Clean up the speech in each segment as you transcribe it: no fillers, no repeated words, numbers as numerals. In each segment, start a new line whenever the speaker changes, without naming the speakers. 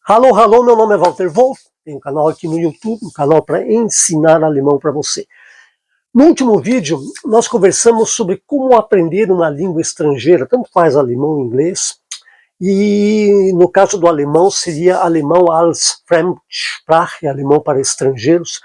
Alô, alô, meu nome é Walter Wolff, tenho um canal aqui no YouTube, um canal para ensinar alemão para você. No último vídeo, nós conversamos sobre como aprender uma língua estrangeira, tanto faz alemão ou inglês, e no caso do alemão seria alemão als Fremdsprache, alemão para estrangeiros.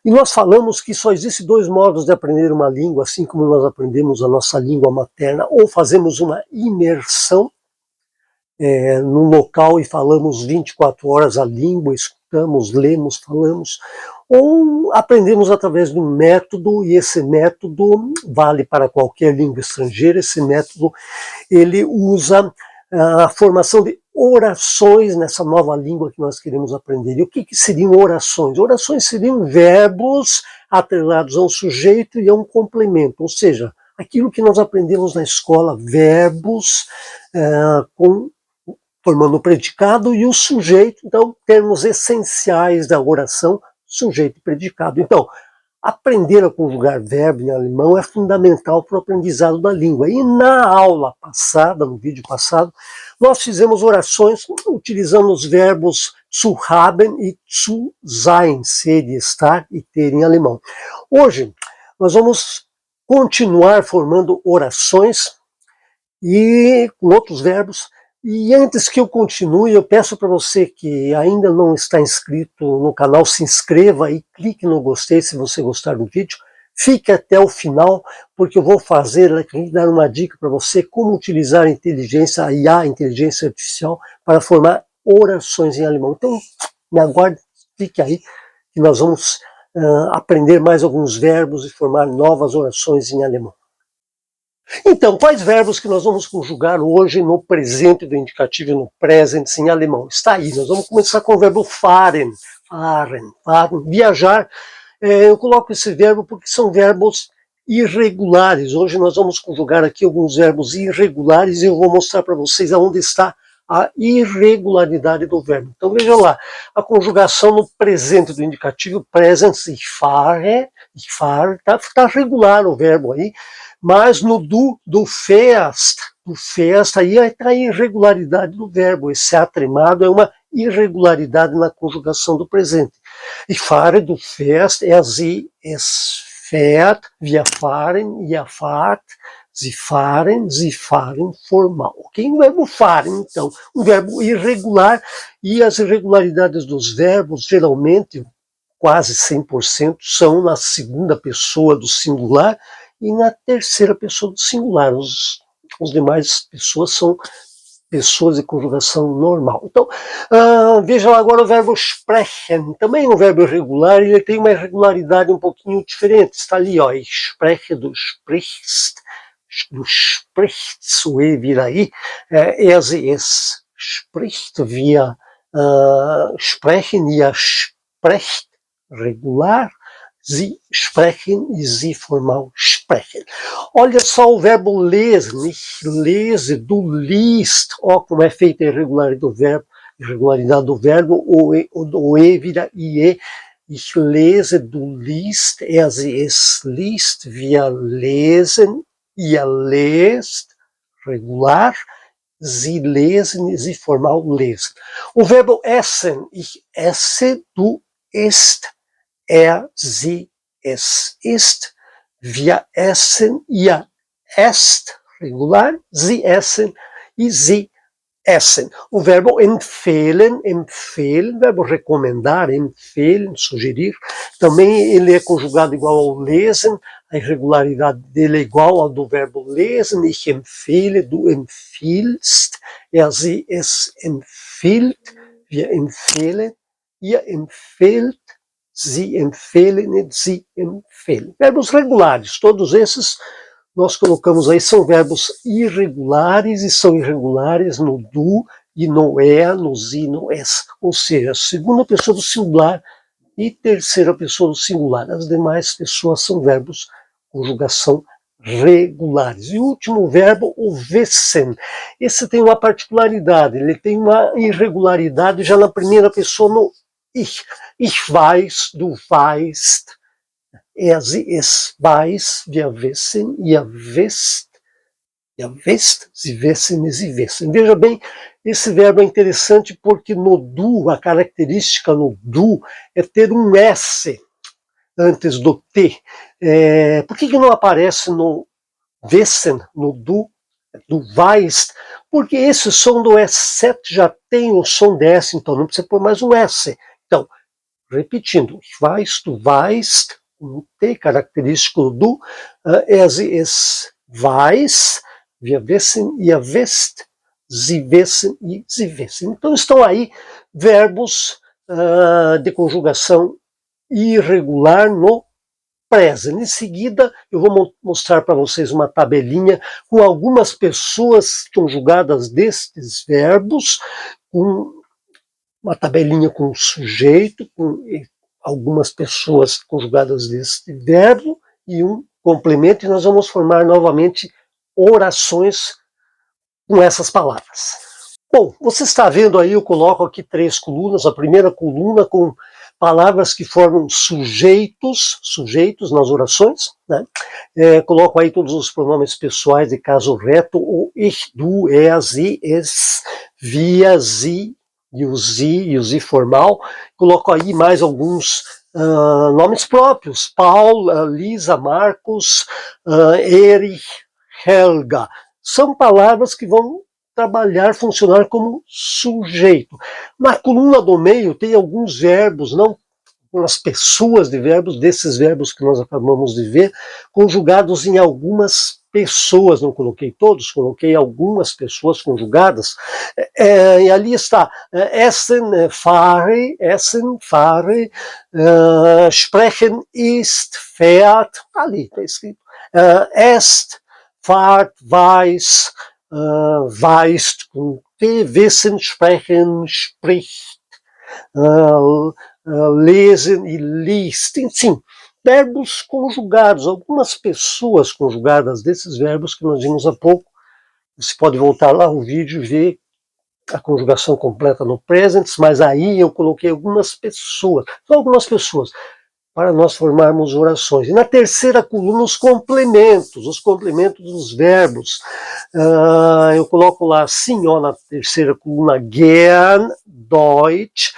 E nós falamos que só existem dois modos de aprender uma língua, assim como nós aprendemos a nossa língua materna, ou fazemos uma imersão num local e falamos 24 horas a língua, escutamos, lemos, falamos, ou aprendemos através de um método, e esse método vale para qualquer língua estrangeira. Esse método ele usa a formação de orações nessa nova língua que nós queremos aprender. E o que seriam orações? Orações seriam verbos atrelados a um sujeito e a um complemento, ou seja, aquilo que nós aprendemos na escola, verbos formando o predicado e o sujeito, então, termos essenciais da oração, sujeito e predicado. Então, aprender a conjugar verbo em alemão é fundamental para o aprendizado da língua. E na aula passada, no vídeo passado, nós fizemos orações utilizando os verbos zu haben e zu sein, ser e estar e ter em alemão. Hoje, nós vamos continuar formando orações e com outros verbos. E antes que eu continue, eu peço para você que ainda não está inscrito no canal, se inscreva e clique no gostei se você gostar do vídeo. Fique até o final, porque eu vou fazer aqui, dar uma dica para você como utilizar a inteligência, a IA, a inteligência artificial, para formar orações em alemão. Então, me aguarde, fique aí, que nós vamos aprender mais alguns verbos e formar novas orações em alemão. Então, quais verbos que nós vamos conjugar hoje no presente do indicativo e no present em alemão? Está aí, nós vamos começar com o verbo fahren, viajar. Eu coloco esse verbo porque são verbos irregulares. Hoje nós vamos conjugar aqui alguns verbos irregulares e eu vou mostrar para vocês aonde está a irregularidade do verbo. Então veja lá, a conjugação no presente do indicativo, present, ich fahre, está regular o verbo aí, mas no do fährst aí está a irregularidade do verbo. Esse A tremado é uma irregularidade na conjugação do presente. Ich fahre, du fährst, sie, es fährt, wir fahren, ihr fahrt, sie fahren formal. Ok? O verbo fahren, então, um verbo irregular, e as irregularidades dos verbos, geralmente, quase 100%, são na segunda pessoa do singular e na terceira pessoa do singular. Os demais pessoas são pessoas de conjugação normal. Então, veja lá agora o verbo sprechen, também é um verbo irregular, ele tem uma irregularidade um pouquinho diferente. Está ali, ó, ich spreche, du sprichst, o E vira aí, sie, es spricht, wir sprechen, ihr sprecht, regular, sie sprechen e sie formal sprechen. Olha só o verbo lesen, ich lese, du liest, ó como é feita a irregularidade do verbo, o E vira IE, ich lese, du liest, sie, es liest, wir lesen, ihr lest, regular, sie lesen, sie formal lesen. O verbo essen, ich esse, du isst, sie, es isst, wir essen, ihr esst, regular, sie essen e sie essen. O verbo empfehlen, verbo recomendar, empfehlen, sugerir, também ele é conjugado igual ao lesen, a irregularidade dele é igual ao do verbo lesen, ich empfehle, du empfiehlst, sie, es empfiehlt, wir empfehlen, ihr empfehlt, sie empfehlen e sie empfehlen. Verbos regulares, todos esses nós colocamos aí, são verbos irregulares, e são irregulares no do e no no sie, no es. Ou seja, segunda pessoa do singular e terceira pessoa do singular. As demais pessoas são verbos conjugação regulares. E o último verbo, o wissen. Esse tem uma particularidade, ele tem uma irregularidade já na primeira pessoa no ich. Ich weiß, du weißt, sie, es weiß, wir wissen, ihr wisst, sie wissen e sie wissen. Veja bem esse verbo é interessante porque no du, a característica no du é ter um S antes do T. Por que não aparece no wissen, no du weißt? Porque esse som do S7 já tem o som de S, então não precisa pôr mais um S. Então, repetindo, ich weiß, du weißt, um T característico do, es weiß, wir wissen, ihr wisst, sie wissen e sie wissen. Então estão aí verbos de conjugação irregular no present. Em seguida, eu vou mostrar para vocês uma tabelinha com algumas pessoas conjugadas destes verbos, com uma tabelinha com o sujeito, com algumas pessoas conjugadas deste verbo e um complemento, e nós vamos formar novamente orações com essas palavras. Bom, você está vendo aí, eu coloco aqui 3 colunas. A primeira coluna com palavras que formam sujeitos nas orações, né? Coloco aí todos os pronomes pessoais de caso reto, o ich, du, er, sie, es, wir, sie, e o sie formal. Coloco aí mais alguns nomes próprios, Paul, Lisa, Marcos, Erich, Helga. São palavras que vão funcionar como sujeito. Na coluna do meio tem alguns verbos, não umas pessoas de verbos, desses verbos que nós acabamos de ver, conjugados em algumas pessoas, não coloquei todos, coloquei algumas pessoas conjugadas, e ali está, essen, fahre, sprechen, ist, fährt, ali está escrito, est, fahrt, weiß, weißt, com T, wissen, sprechen, spricht, lesen e liest, enfim, verbos conjugados, algumas pessoas conjugadas desses verbos que nós vimos há pouco. Você pode voltar lá no vídeo e ver a conjugação completa no present, mas aí eu coloquei algumas pessoas, só algumas pessoas, para nós formarmos orações. E na terceira coluna, os complementos dos verbos. Eu coloco lá assim, ó, na terceira coluna, gern Deutsch,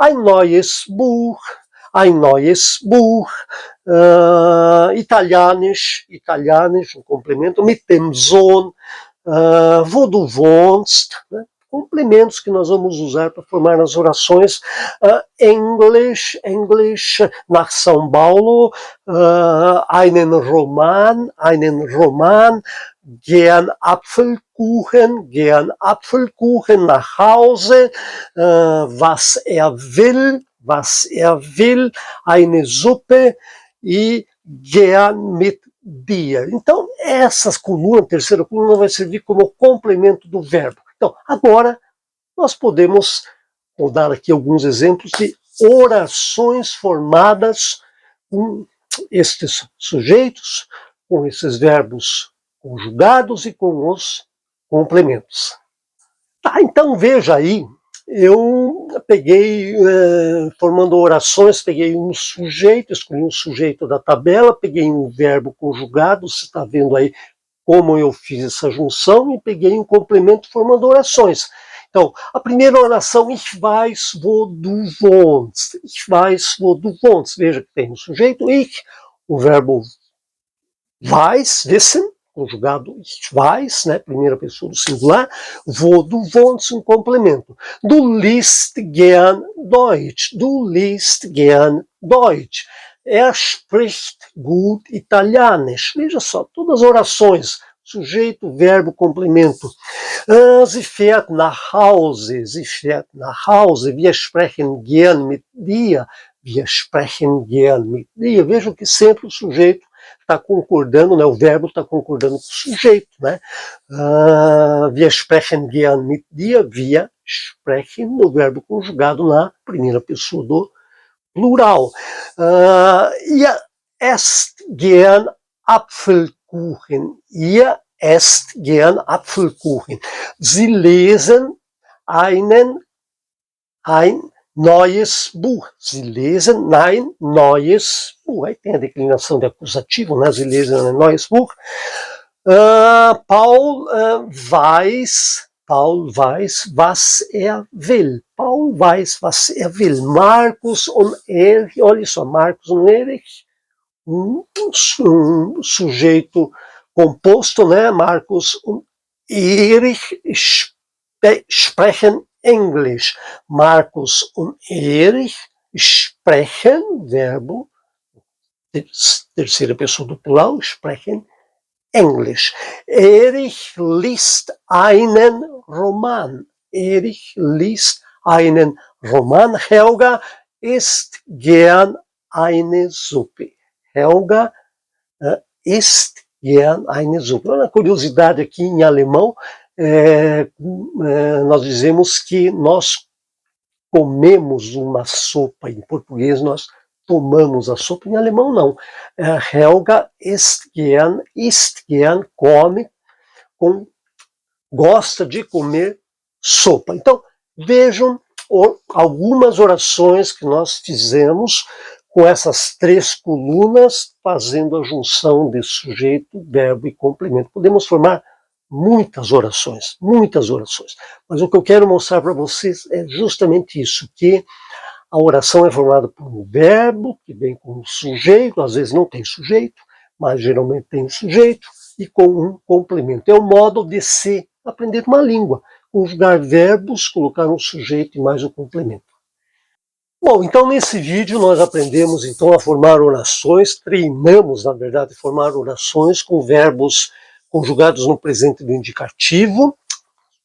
ein neues Buch, Italianisch, um complemento, mit dem Sohn, wo du wohnst, né? Complementos que nós vamos usar para formar as orações. English, nach São Paulo, einen Roman, gern Apfelkuchen nach Hause, was er will, eine Suppe e gern mit dir. Então, essa coluna, a terceira coluna, vai servir como complemento do verbo. Então, agora, nós podemos dar aqui alguns exemplos de orações formadas com estes sujeitos, com esses verbos conjugados e com os complementos. Tá, então veja aí, eu peguei, formando orações, peguei um sujeito, escolhi um sujeito da tabela, peguei um verbo conjugado, você está vendo aí como eu fiz essa junção, e peguei um complemento formando orações. Então, a primeira oração, ich weiß, wo du wohnst. Veja que tem o sujeito ich, o verbo weiß, wissen, conjugado ich weiß, né, primeira pessoa do singular, wo du wohnst, um complemento. Du liest gern Deutsch. Spricht gut Italianisch. Veja só, todas as orações, sujeito, verbo, complemento. Sie fährt nach Hause, wir sprechen gern mit dir, Vejam que sempre o sujeito está concordando, né, o verbo está concordando com o sujeito, né? Wir sprechen gern mit dir, wir sprechen, no verbo conjugado na primeira pessoa do plural. Ihr esst gern Apfelkuchen. Sie lesen ein neues Buch. Aí tem a declinação de acusativo, né? Sie lesen ein neues Buch. Paul weiß, was er will. Paul weiß, was er will. Marcos und Erich, olha só, Marcos und Erich, um sujeito composto, né? Marcos und Erich sprechen Englisch. Marcos und Erich sprechen, verbo, terceira pessoa do plural, sprechen Englisch. Erich liest einen Roman. Erich liest einen Roman. Helga isst gern eine Suppe. Helga isst gern eine Suppe. Uma curiosidade aqui em alemão, nós dizemos que nós comemos uma sopa. Em português nós tomamos a sopa, em alemão não. Helga isst gern, come, gosta de comer sopa. Então, vejam algumas orações que nós fizemos com essas três colunas, fazendo a junção de sujeito, verbo e complemento. Podemos formar muitas orações, mas o que eu quero mostrar para vocês é justamente isso, que a oração é formada por um verbo, que vem com um sujeito, às vezes não tem sujeito, mas geralmente tem um sujeito, e com um complemento. É um modo de se aprender uma língua, conjugar verbos, colocar um sujeito e mais um complemento. Bom, então nesse vídeo nós aprendemos então a formar orações, treinamos, na verdade, a formar orações com verbos conjugados no presente do indicativo,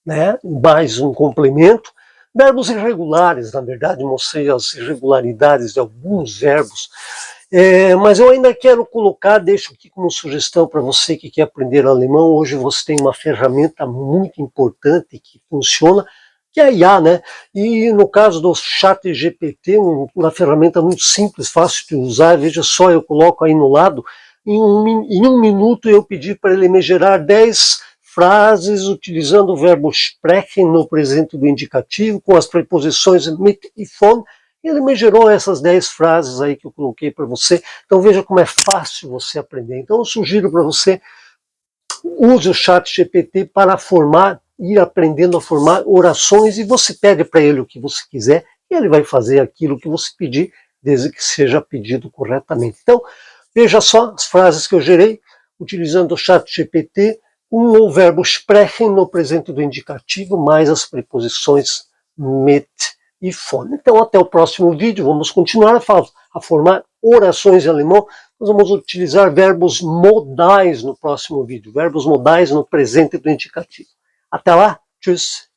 né, mais um complemento. Verbos irregulares, na verdade, mostrei as irregularidades de alguns verbos, mas eu ainda quero colocar, deixo aqui como sugestão para você que quer aprender alemão. Hoje você tem uma ferramenta muito importante que funciona, que é a IA, né? E no caso do ChatGPT, uma ferramenta muito simples, fácil de usar, veja só, eu coloco aí no lado, em um minuto eu pedi para ele me gerar 10 frases utilizando o verbo sprechen no presente do indicativo, com as preposições mit e von. Ele me gerou essas 10 frases aí que eu coloquei para você. Então veja como é fácil você aprender. Então eu sugiro para você, use o ChatGPT para ir aprendendo a formar orações, e você pede para ele o que você quiser e ele vai fazer aquilo que você pedir, desde que seja pedido corretamente. Então, veja só as frases que eu gerei, utilizando o ChatGPT, com o verbo sprechen no presente do indicativo, mais as preposições mit e von. Então, até o próximo vídeo, vamos continuar a formar orações em alemão. Nós vamos utilizar verbos modais no próximo vídeo, verbos modais no presente do indicativo. Até lá, tschüss!